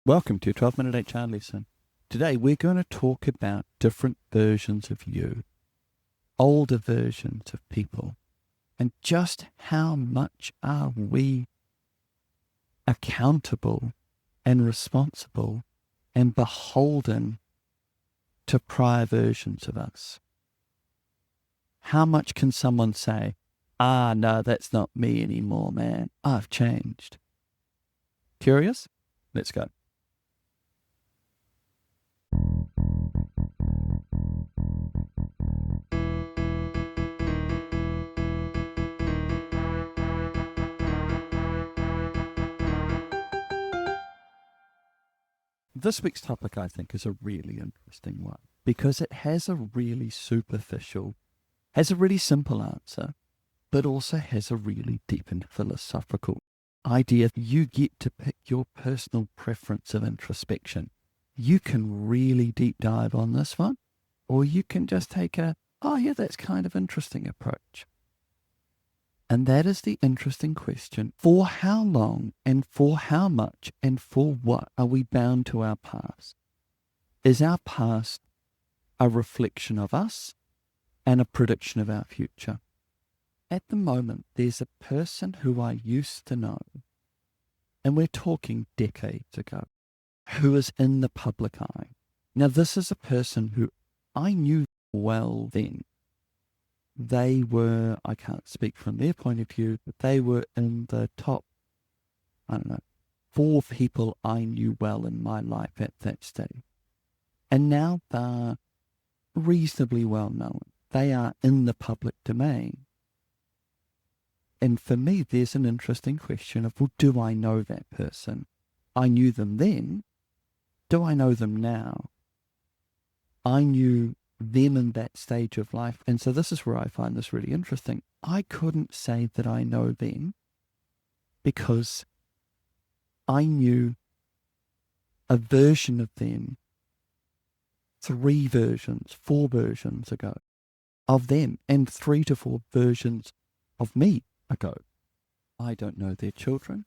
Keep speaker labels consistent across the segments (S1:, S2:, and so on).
S1: Welcome to your 12-minute HR lesson. Today we're going to talk about different versions of you, older versions of people, and just how much are we accountable and responsible and beholden to prior versions of us. How much can someone say, no, that's not me anymore, man. I've changed. Curious? Let's go. This week's topic, I think, is a really interesting one because it has a really superficial, has a really simple answer, but also has a really deep and philosophical idea. You get to pick your personal preference of introspection. You can really deep dive on this one, or you can just take that's kind of interesting approach. And that is the interesting question. For how long and for how much and for what are we bound to our past? Is our past a reflection of us and a prediction of our future? At the moment, there's a person who I used to know, and we're talking decades ago, who is in the public eye. Now, this is a person who I knew well then. They were, I can't speak from their point of view, but they were in the top, 4 people I knew well in my life at that stage. And now they're reasonably well known. They are in the public domain. And for me, there's an interesting question of, well, do I know that person? I knew them then. Do I know them now? I knew them in that stage of life. And so this is where I find this really interesting. I couldn't say that I know them because I knew a version of them 3 versions, 4 versions ago of them, and 3 to 4 versions of me ago. I don't know their children.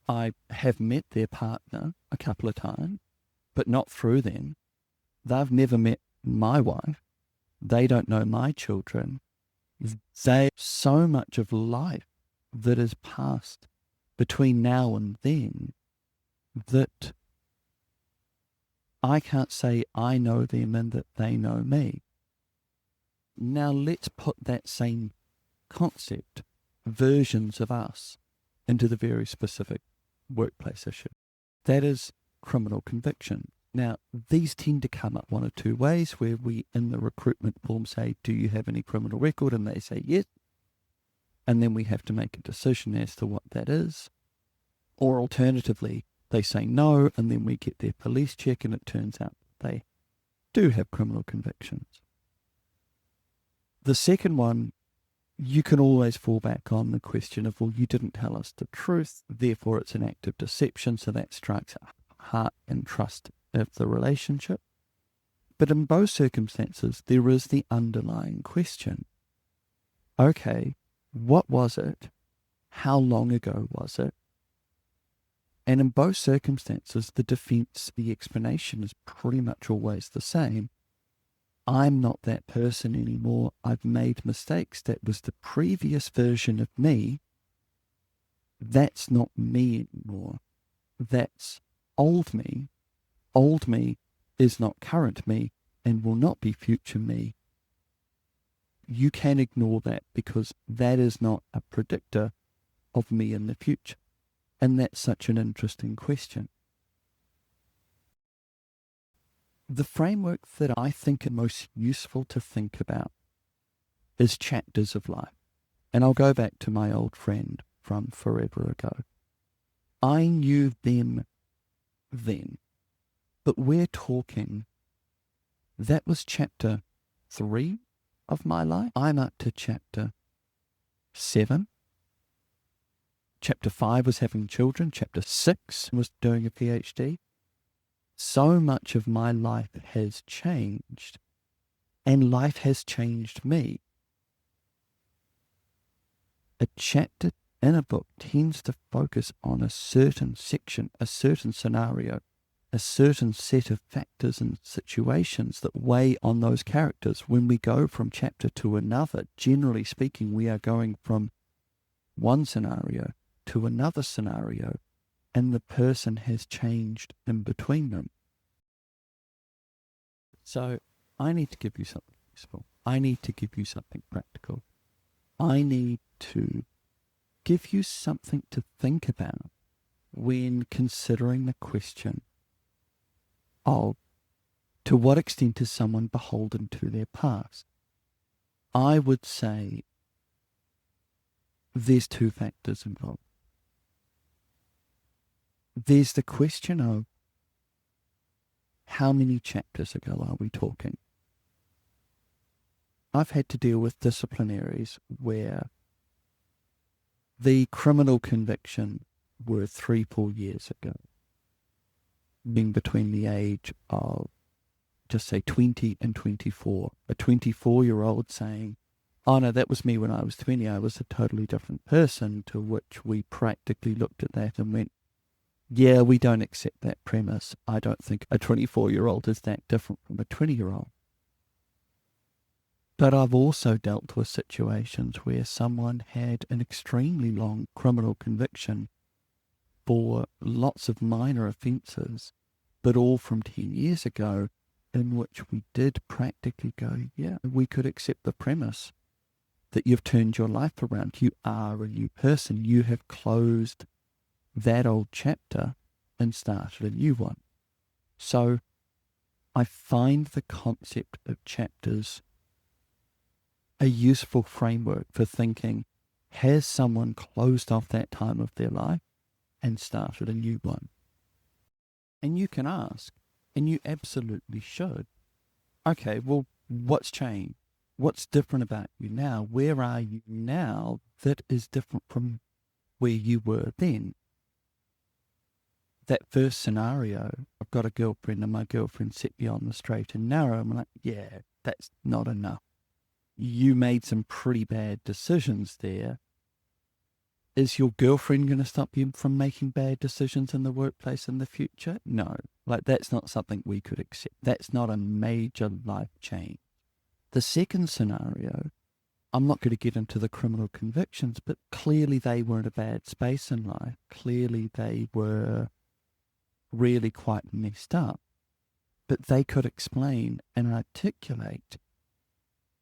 S1: I have met their partner a couple of times, but not through them. They've never met my wife. They don't know my children. They so much of life that is passed between now and then that I can't say I know them and that they know me. Now let's put that same concept, versions of us, into the very specific workplace issue. That is criminal conviction. Now, these tend to come up one of 2 ways, where we, in the recruitment form, say, do you have any criminal record? And they say yes. And then we have to make a decision as to what that is. Or alternatively, they say no, and then we get their police check, and it turns out they do have criminal convictions. The second one, you can always fall back on the question of, well, you didn't tell us the truth, therefore it's an act of deception, so that strikes heart and trust of the relationship. But in both circumstances, there is the underlying question. Okay, what was it? How long ago was it? And in both circumstances, the defense, the explanation is pretty much always the same. I'm not that person anymore. I've made mistakes. That was the previous version of me. That's not me anymore. That's old me. Old me is not current me and will not be future me. You can ignore that because that is not a predictor of me in the future. And that's such an interesting question. The framework that I think is most useful to think about is chapters of life. And I'll go back to my old friend from forever ago. I knew them then, but we're talking, that was chapter 3 of my life. I'm up to chapter 7. Chapter 5 was having children. Chapter 6 was doing a PhD. So much of my life has changed, and life has changed me. A chapter in a book tends to focus on a certain section, a certain scenario, a certain set of factors and situations that weigh on those characters. When we go from chapter to another, generally speaking, we are going from one scenario to another scenario, and the person has changed in between them. So I need to give you something useful. I need to give you something practical. I need to give you something to think about when considering the question of to what extent is someone beholden to their past. I would say there's two factors involved. There's the question of how many chapters ago are we talking? I've had to deal with disciplinaries where the criminal conviction were 3-4 years ago, being between the age of, just say, 20 and 24. A 24-year-old saying, oh no, that was me when I was 20, I was a totally different person, to which we practically looked at that and went, yeah, we don't accept that premise. I don't think a 24-year-old is that different from a 20-year-old. But I've also dealt with situations where someone had an extremely long criminal conviction for lots of minor offences, but all from 10 years ago, in which we did practically go, yeah, we could accept the premise that you've turned your life around. You are a new person. You have closed that old chapter and started a new one. So I find the concept of chapters a useful framework for thinking, has someone closed off that time of their life and started a new one? And you can ask, and you absolutely should, okay, well, what's changed? What's different about you now? Where are you now that is different from where you were then? That first scenario, I've got a girlfriend and my girlfriend set me on the straight and narrow. I'm like, yeah, that's not enough. You made some pretty bad decisions there. Is your girlfriend going to stop you from making bad decisions in the workplace in the future? No, like that's not something we could accept. That's not a major life change. The second scenario, I'm not going to get into the criminal convictions, but clearly they were in a bad space in life. Clearly they were really quite messed up. But they could explain and articulate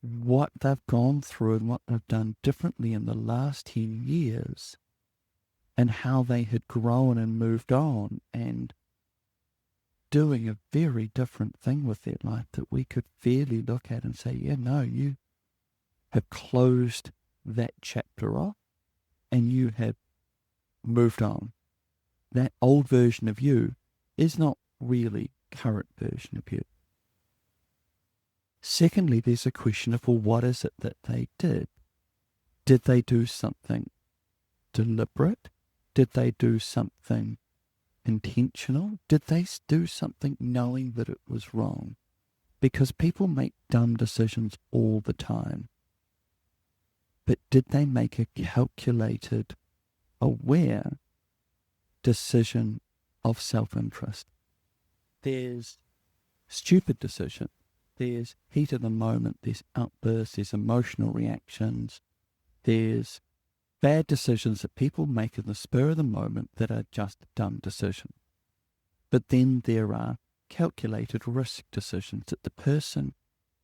S1: what they've gone through and what they've done differently in the last 10 years and how they had grown and moved on and doing a very different thing with their life that we could fairly look at and say, yeah, no, you have closed that chapter off and you have moved on. That old version of you is not really current version of you. Secondly, there's a question of, well, what is it that they did? Did they do something deliberate? Did they do something intentional? Did they do something knowing that it was wrong? Because people make dumb decisions all the time. But did they make a calculated, aware decision of self-interest? There's stupid decision. There's heat of the moment, there's outbursts, there's emotional reactions, there's bad decisions that people make in the spur of the moment that are just dumb decisions. But then there are calculated risk decisions that the person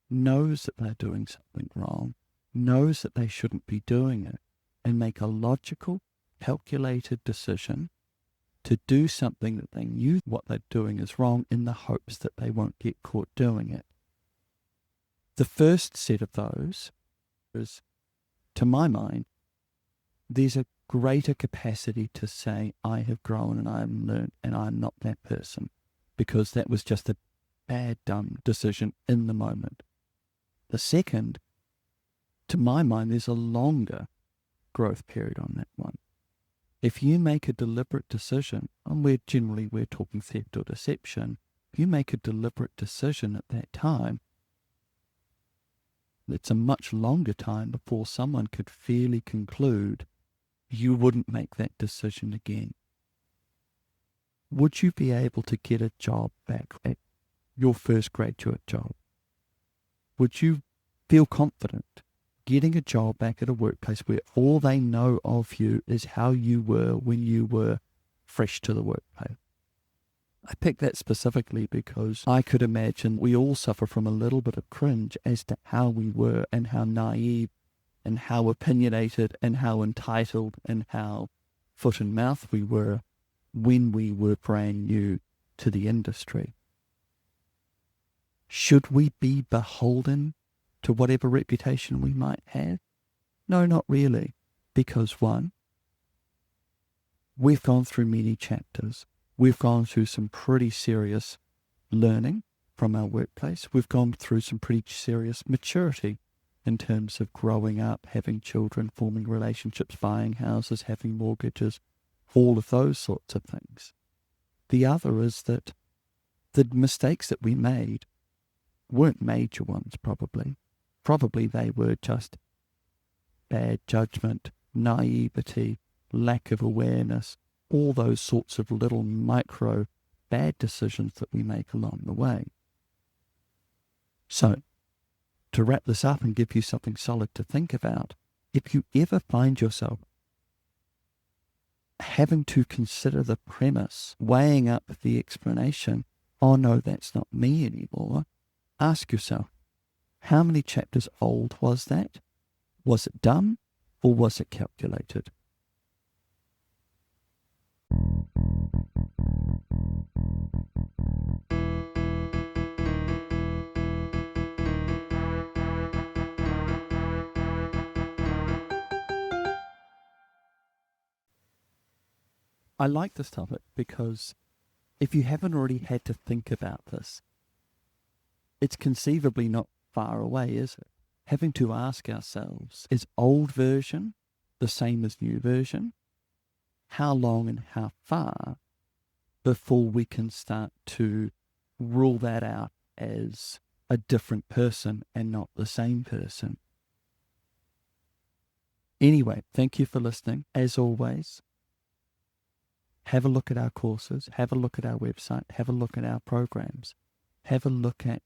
S1: knows that they're doing something wrong, knows that they shouldn't be doing it, and make a logical, calculated decision to do something that they knew what they're doing is wrong in the hopes that they won't get caught doing it. The first set of those is, to my mind, there's a greater capacity to say, I have grown and I have learned and I'm not that person, because that was just a bad, dumb decision in the moment. The second, to my mind, there's a longer growth period on that one. If you make a deliberate decision, and we're talking theft or deception, if you make a deliberate decision at that time, it's a much longer time before someone could fairly conclude you wouldn't make that decision again. would you be able to get a job back at your first graduate job? Would you feel confident getting a job back at a workplace where all they know of you is how you were when you were fresh to the workplace? I picked that specifically because I could imagine we all suffer from a little bit of cringe as to how we were and how naive and how opinionated and how entitled and how foot and mouth we were when we were brand new to the industry. Should we be beholden to whatever reputation we might have? No, not really. Because one, we've gone through many chapters. We've gone through some pretty serious learning from our workplace. We've gone through some pretty serious maturity in terms of growing up, having children, forming relationships, buying houses, having mortgages, all of those sorts of things. The other is that the mistakes that we made weren't major ones, probably. Probably they were just bad judgment, naivety, lack of awareness, all those sorts of little micro bad decisions that we make along the way. So, to wrap this up and give you something solid to think about, if you ever find yourself having to consider the premise, weighing up the explanation, oh no, that's not me anymore, ask yourself, how many chapters old was that? Was it dumb or was it calculated? I like this topic because if you haven't already had to think about this, it's conceivably not far away, is it? Having to ask ourselves, is old version the same as new version? How long and how far before we can start to rule that out as a different person and not the same person? Anyway, thank you for listening. As always, have a look at our courses, have a look at our website, have a look at our programs, have a look at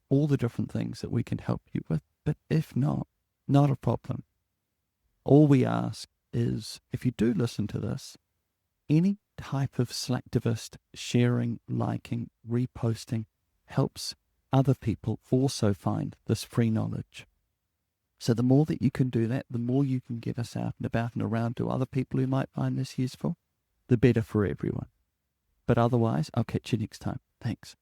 S1: all the different things that we can help you with. But if not, not a problem. All we ask is, if you do listen to this, any type of Slacktivist sharing, liking, reposting helps other people also find this free knowledge. So the more that you can do that, the more you can get us out and about and around to other people who might find this useful, the better for everyone. But otherwise, I'll catch you next time. Thanks.